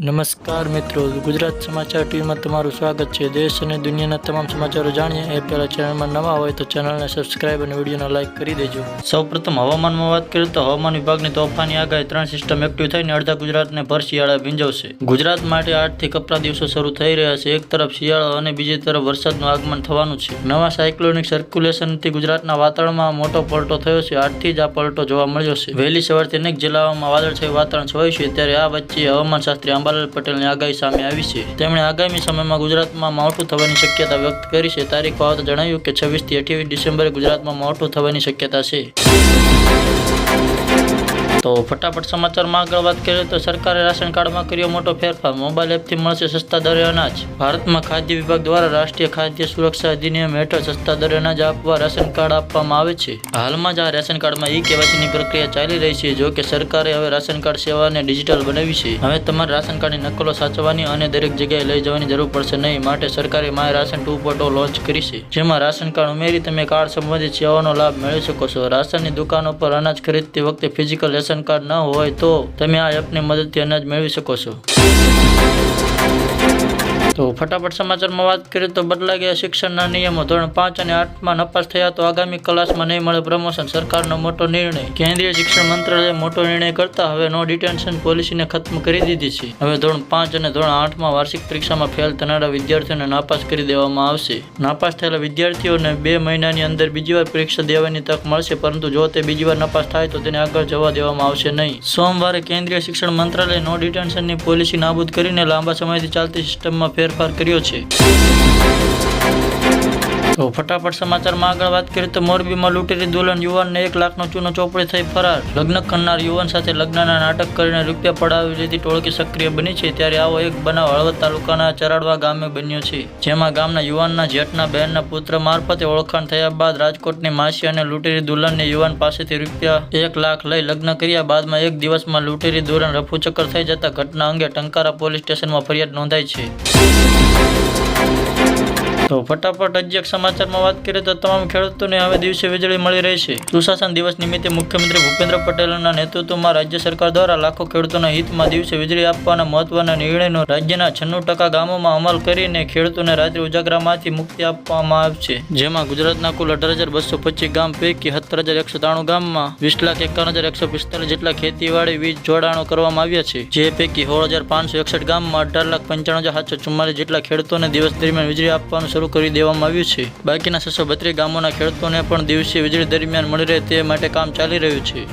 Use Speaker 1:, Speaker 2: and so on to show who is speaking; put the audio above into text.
Speaker 1: નમસ્કાર મિત્રો, ગુજરાત સમાચાર ટીવીમાં તમારું સ્વાગત છે। દેશ અને દુનિયાના તમામ સમાચારો જાણીએ એ પહેલા ચેનલમાં નવા હોય તો ચેનલને સબસ્ક્રાઇબ અને વિડીયોને લાઇક કરી દેજો। સૌપ્રથમ હવામાનમાં વાત કરીએ તો હવામાન વિભાગની તોફાની આગાહી 3 સિસ્ટમ એક્ટિવ થઈને અડધા ગુજરાતને ભર શિયાળા ભીંજવશે। ગુજરાત માટે 8 થી કપરા દિવસો શરૂ થઈ રહ્યા છે। એક તરફ શિયાળો અને બીજી તરફ વરસાદનું આગમન થવાનું છે। નવા સાયક્લોનિક સર્ક્યુલેશનથી ગુજરાતના વાતાવરણમાં મોટો પલટો થયો છે। આજથી જ આ પલટો જોવા મળ્યો છે। વહેલી સવારથી અનેક જિલ્લાઓમાં વાદળછાયું વાતાવરણ છવાયું છે, ત્યારે આ વચ્ચે હવામાન શાસ્ત્રી અંબાલાલ પટેલની આગાહી સામે આવી છે। તેમણે આગામી સમયમાં ગુજરાતમાં માવઠું થવાની શક્યતા વ્યક્ત કરી છે। તારીખો આવતા જણાવ્યું કે 26 થી 28 ડિસેમ્બરે ગુજરાતમાં માવઠું થવાની શક્યતા છે। તો ફટાફટ સમાચારમાં આગળ વાત કરીએ તો સરકારે રાશન કાર્ડમાં કર્યો મોટો ફેરફાર। મોબાઈલ એપથી મળશે સસ્તા દરે અનાજ। ભારતમાં ખાદ્ય વિભાગ દ્વારા રાષ્ટ્રીય ખાદ્ય સુરક્ષા અધિનિયમ હેઠળ સસ્તા દરે અનાજ આપવા રાશન કાર્ડ આપવામાં આવે છે। હાલમાં જ આ રાશન કાર્ડમાં ઈ-કેવાયસીની પ્રક્રિયા ચાલી રહી છે। જો કે સરકારે હવે રાશન કાર્ડ સેવાને ડિજિટલ બનાવી છે। હવે તમારે રાશન કાર્ડની નકલો સાચવવાની અને દરેક જગ્યાએ લઈ જવાની જરૂર પડશે નહીં। માટે સરકારે માય રાશન 2.0 લોન્ચ કરી છે, જેમાં રાશન કાર્ડ ઉમેરી તમે કાર્ડ સંબંધિત સેવાનો લાભ મેળવી શકો છો। રાશનની દુકાનો પર અનાજ ખરીદતી વખતે ફિઝિકલ રાશન કાર્ડ ન હોય તો તમે આ એપની મદદથી અનાજ મેળવી શકો છો। તો ફટાફટ સમાચારમાં વાત કરીએ તો બદલાઈ ગયા શિક્ષણના નિયમો। ધોરણ 5 અને 8માં નપાસ થયા તો આગામી ક્લાસમાં નહીં મળે પ્રમોશન। સરકારનો મોટો નિર્ણય। કેન્દ્રીય શિક્ષણ મંત્રાલયે મોટો નિર્ણય કરતા હવે નો ડિટેન્શન પોલિસીને ખત્મ કરી દીધી છે। હવે ધોરણ 5 અને ધોરણ 8માં વાર્ષિક પરીક્ષામાં ફેલ થનારા વિદ્યાર્થીઓને નાપાસ કરી દેવામાં આવશે। નાપાસ થયેલા વિદ્યાર્થીઓને 2 મહિનાની અંદર બીજી વાર પરીક્ષા દેવાની તક મળશે, પરંતુ જો તે બીજી વાર નાપાસ થાય તો તેને આગળ જવા દેવામાં આવશે નહીં। સોમવારે કેન્દ્રીય શિક્ષણ મંત્રાલયે નો ડિટેન્શનની પોલિસી નાબૂદ કરીને લાંબા સમયથી ચાલતી સિસ્ટમમાં ફેરફાર કર્યો છે। તો ફટાફટ સમાચારમાં આગળ વાત કરીએ તો મોરબીમાં લૂંટેરી દુલ્હન યુવાનને 1 લાખનો ચૂનો ચોપડી થઈ ફરાર। લગ્ન કરનાર યુવાન સાથે લગ્નના નાટક કરીને રૂપિયા પડાવી લીધી ટોળકી સક્રિય બની છે। ત્યારે આવો એક બનાવ હળવદ તાલુકાના ચરાડવા ગામે બન્યો છે, જેમાં ગામના યુવાનના જેઠના બહેનના પુત્ર મારફતે ઓળખાણ થયા બાદ રાજકોટની માસી અને લૂંટેરી દુલ્હનને યુવાન પાસેથી રૂપિયા 1 લાખ લઈ લગ્ન કર્યા બાદમાં એક દિવસમાં લૂંટેરી દુલ્હન રફુચક્કર થઈ જતા ઘટના અંગે ટંકારા પોલીસ સ્ટેશનમાં ફરિયાદ નોંધાઈ છે। તો ફટાફટ હજી એક સમાચારમાં વાત કરીએ તો તમામ ખેડૂતોને હવે દિવસે વીજળી મળી રહેશે। સુશાસન દિવસ નિમિત્તે મુખ્યમંત્રી ભૂપેન્દ્ર પટેલના નેતૃત્વમાં રાજ્ય સરકાર દ્વારા લાખો ખેડૂતોના હિતમાં દિવસે વીજળી આપવાના મહત્વના નિર્ણયનો રાજ્યના 96% ગામોમાં અમલ કરીને ખેડૂતોને રાત્રિ ઉજાગરામાંથી મુક્તિ આપવામાં આવશે। જેમાં ગુજરાતના કુલ 18,225 ગામ પૈકી 17,193 ગામમાં 20,51,145 જેટલા ખેતીવાડી વીજ જોડાણો કરવામાં આવ્યા છે, જે પૈકી 16,561 ગામમાં 18,95,744 જેટલા ખેડૂતોને દિવસ દરમિયાન વીજળી આપવાનું શરૂ કરી દેવામાં આવ્યું છે। બાકીના 632 ગામોના ખેડૂતોને પણ દિવસે વીજળી દરમિયાન મળી રહે તે માટે કામ ચાલી રહ્યું છે।